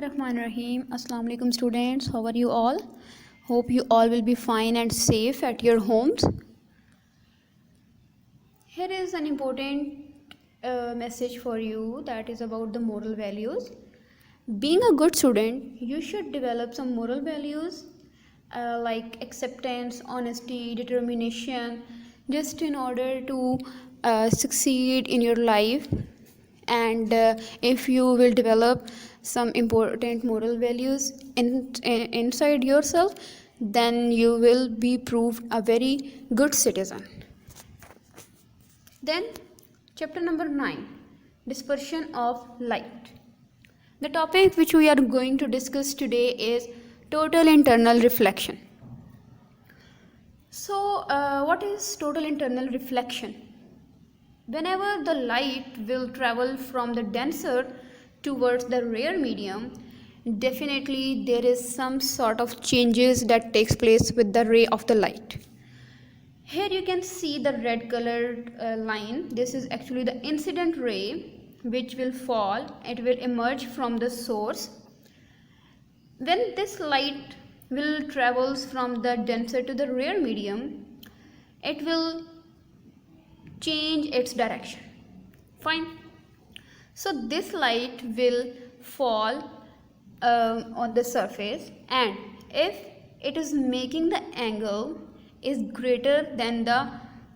Bismillahirrahmanirrahim. Assalamu alaikum students. How are you all? Hope you all will be fine and safe at your homes. Here is an important message for you, that is about the moral values. Being a good student, you should develop some moral values like acceptance, honesty, determination, just in order to succeed in your life. And if you will develop some important moral values inside yourself, then you will be proved a very good citizen. Then chapter number 9, Dispersion of Light. The topic which we are going to discuss today is total internal reflection. So what is total internal reflection? Whenever the light will travel from the denser towards the rare medium, definitely there is some sort of changes that takes place with the ray of the light. Here you can see the red colored line. This is actually the incident ray which will fall. It will emerge from the source. When this light will travels from the denser to the rare medium, it will change its direction. Fine. So this light will fall on the surface, and if it is making the angle is greater than the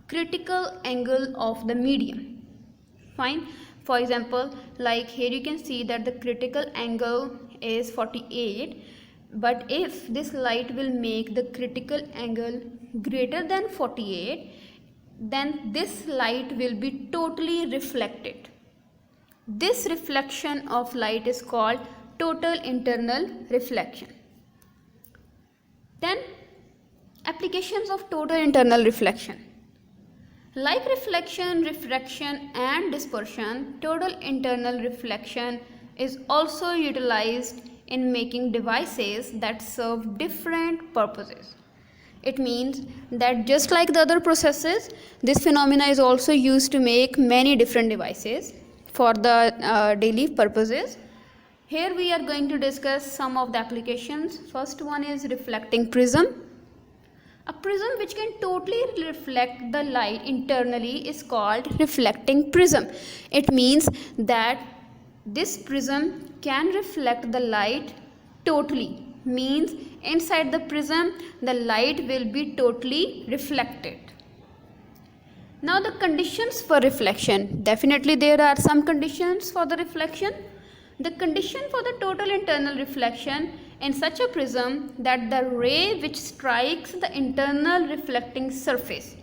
critical angle of the medium. Fine. For example, like here you can see that the critical angle is 48, but if this light will make the critical angle greater than 48, then this light will be totally reflected. This reflection of light is called total internal reflection. Then applications of total internal reflection. Like reflection, refraction and dispersion, total internal reflection is also utilized in making devices that serve different purposes. It means that just like the other processes, this phenomena is also used to make many different devices for the daily purposes. Here we are going to discuss some of the applications. First one is reflecting prism. A prism which can totally reflect the light internally is called reflecting prism. It means that this prism can reflect the light totally. Means inside the prism the light will be totally reflected. Now the conditions for reflection. Definitely there are some conditions for the reflection. The condition for the total internal reflection in such a prism that the ray which strikes the internal reflecting surface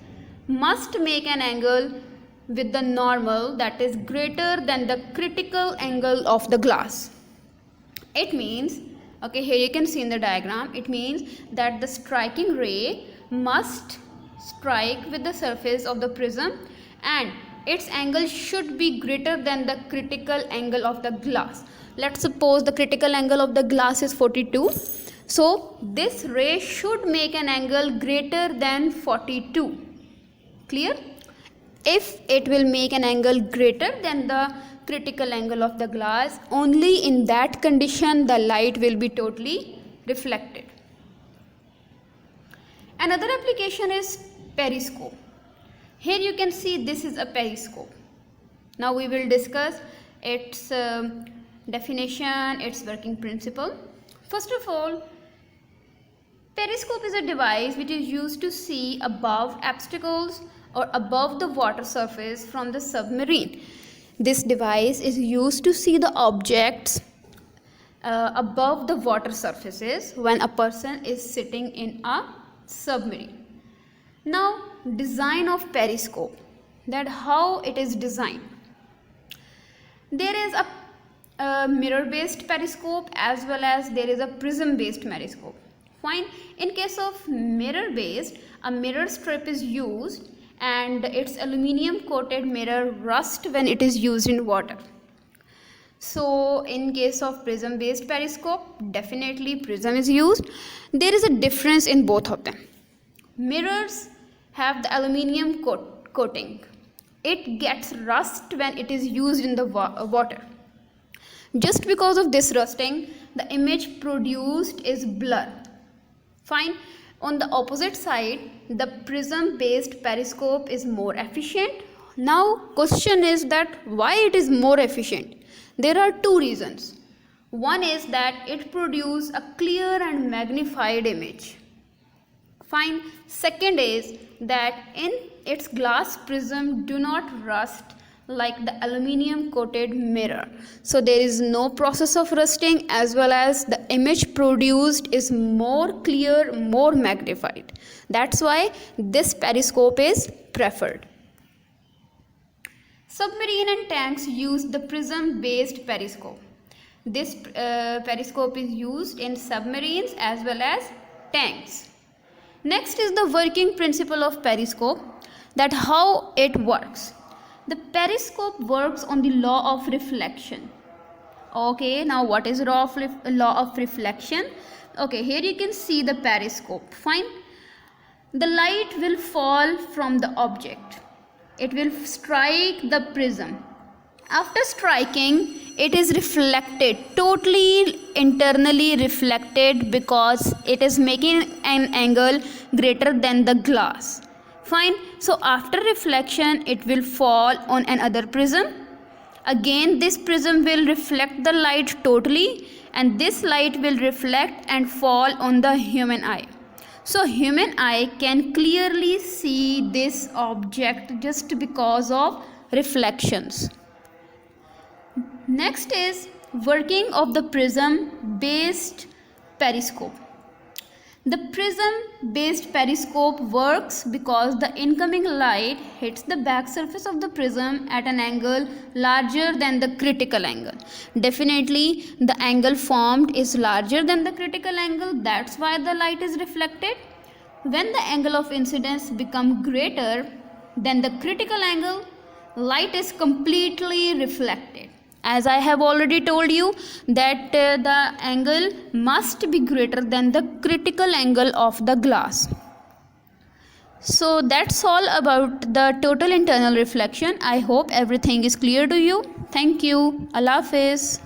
must make an angle with the normal that is greater than the critical angle of the glass. It means, okay, here you can see in the diagram, it means that the striking ray must strike with the surface of the prism and its angle should be greater than the critical angle of the glass. Let's suppose the critical angle of the glass is 42. So this ray should make an angle greater than 42. Clear? If it will make an angle greater than the critical angle of the glass, only in that condition the light will be totally reflected. Another application is periscope. Here you can see this is a periscope. Now we will discuss its definition, its working principle. First of all, periscope is a device which is used to see above obstacles or above the water surface from the submarine. This device is used to see the objects above the water surfaces when a person is sitting in a submarine. Now, design of periscope, that how it is designed. There is a mirror based periscope as well as there is a prism based periscope. Fine. In case of mirror based, a mirror strip is used and its aluminium coated mirror rust when it is used in water. So in case of prism based periscope, definitely prism is used. There is a difference in both of them. Mirrors have the aluminium coating. It gets rust when it is used in the water. Just because of this rusting, the image produced is blur. Fine. On the opposite side, the prism based periscope is more efficient. Now question is that why it is more efficient? There are two reasons. One is that it produces a clear and magnified image. Fine. Second is that in its glass prism do not rust like the aluminium coated mirror. So there is no process of rusting, as well as the image produced is more clear, more magnified. That's why this periscope is preferred. Submarine and tanks use the prism based periscope. This periscope is used in submarines as well as tanks. Next is the working principle of periscope, that how it works. The periscope works on the law of reflection. Okay, now what is law of reflection? Okay, here you can see the periscope. Fine. The light will fall from the object. It will strike the prism. After striking, it is reflected, totally internally reflected, because it is making an angle greater than the glass. Fine. So after reflection, it will fall on another prism. Again, this prism will reflect the light totally, and this light will reflect and fall on the human eye. So human eye can clearly see this object just because of reflections. Next is working of the prism based periscope. The prism based periscope works because the incoming light hits the back surface of the prism at an angle larger than the critical angle. Definitely the angle formed is larger than the critical angle, that's why the light is reflected. When the angle of incidence becomes greater than the critical angle, light is completely reflected. As I have already told you that the angle must be greater than the critical angle of the glass. So that's all about the total internal reflection. I hope everything is clear to you. Thank you. Allah Hafiz.